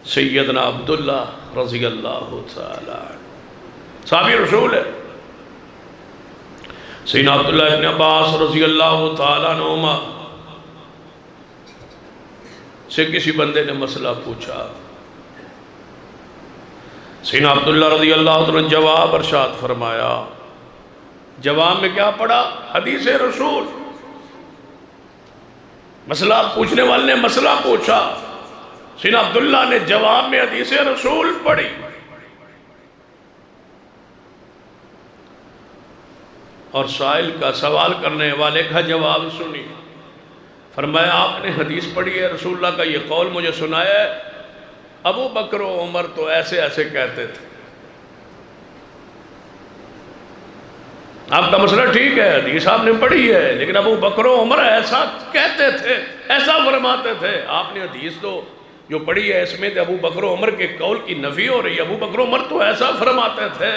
سیدنا عبداللہ رضی اللہ تعالی عنہ صحابی رسول ہے۔ سیدنا عبداللہ ابن عباس رضی اللہ تعالی عنہما سے کسی بندے نے مسئلہ پوچھا، سیدنا عبداللہ رضی اللہ تعالی عنہ جواب ارشاد فرمایا۔ جواب میں کیا پڑھا؟ حدیث رسول۔ مسئلہ پوچھنے والے نے مسئلہ پوچھا، سیدنا عبداللہ نے جواب میں حدیث رسول پڑھی۔ اور سائل کا، سوال کرنے والے کا جواب سنی۔ فرمایا آپ نے حدیث پڑھی ہے، رسول اللہ کا یہ قول مجھے سنایا ہے، ابو بکر و عمر تو ایسے ایسے کہتے تھے۔ آپ کا مسئلہ ٹھیک ہے، حدیث آپ نے پڑھی ہے، لیکن ابو بکر و عمر ایسا کہتے تھے، ایسا فرماتے تھے۔ آپ نے حدیث تو جو پڑھی ہے اس میں ابو بکر و عمر کے قول کی نفی ہو رہی ہے، ابو بکر و عمر تو ایسا فرماتے تھے۔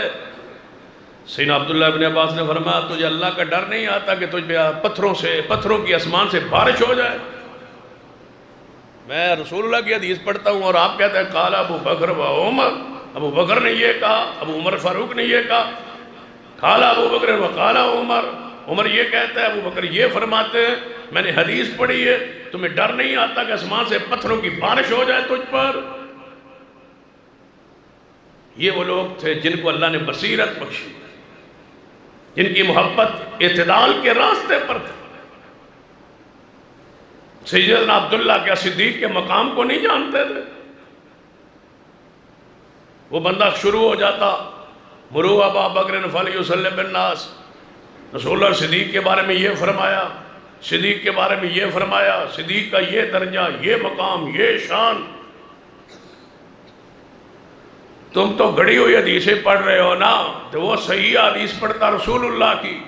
سیدنا عبداللہ ابن عباس نے فرمایا تجھے اللہ کا ڈر نہیں آتا کہ تجھ پہ پتھروں کی آسمان سے بارش ہو جائے؟ میں رسول اللہ کی حدیث پڑھتا ہوں اور آپ کہتے ہیں قال ابو بکر و عمر، ابو بکر نے یہ کہا، ابو عمر فاروق نے یہ کہا، قال ابو بکر و قال عمر، عمر یہ کہتا ہے، ابو بکر یہ فرماتے ہیں، میں نے حدیث پڑھی ہے، تمہیں ڈر نہیں آتا کہ آسمان سے پتھروں کی بارش ہو جائے تجھ پر؟ یہ وہ لوگ تھے جن کو اللہ نے بصیرت بخشی، جن کی محبت اعتدال کے راستے پر تھے۔ سیدنا عبداللہ کیا صدیق کے مقام کو نہیں جانتے تھے؟ وہ بندہ شروع ہو جاتا مروا ابا بکر فلیصلی بالناس، رسول اللہ صدیق کے بارے میں یہ فرمایا، صدیق کے بارے میں یہ فرمایا، صدیق کا یہ درجہ، یہ مقام، یہ شان۔ تم تو گھڑی ہوئی حدیثیں پڑھ رہے ہو نا، تو وہ صحیح حدیث پڑھتا رسول اللہ کی،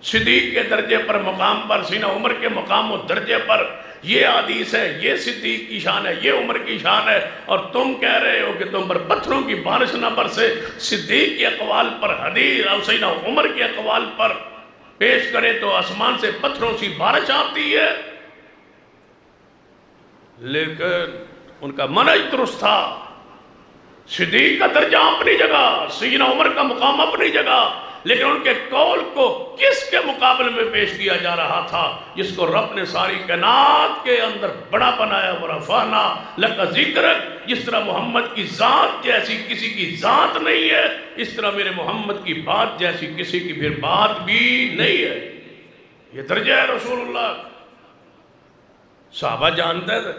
صدیق کے درجے پر، مقام پر، سیدنا عمر کے مقام و درجے پر یہ حدیث ہے، یہ صدیق کی شان ہے، یہ عمر کی شان ہے، اور تم کہہ رہے ہو کہ تم پر پتھروں کی بارش نہ برسے۔ صدیق کے اقوال پر حدیث اور سیدنا عمر کے اقوال پر پیش کرے تو آسمان سے پتھروں سی بارش آتی ہے۔ لیکن ان کا منہج درست تھا، صدیق کا درجہ اپنی جگہ، سیدنا عمر کا مقام اپنی جگہ، لیکن ان کے قول کو کس کے مقابلے میں پیش کیا جا رہا تھا؟ جس کو رب نے ساری کائنات کے اندر بڑا بنایا، ورفعنا لک ذکرک۔ جس طرح محمد کی ذات جیسی کسی کی ذات نہیں ہے، اس طرح میرے محمد کی بات جیسی کسی کی پھر بات بھی نہیں ہے۔ یہ درجہ ہے رسول اللہ۔ صحابہ جانتے تھے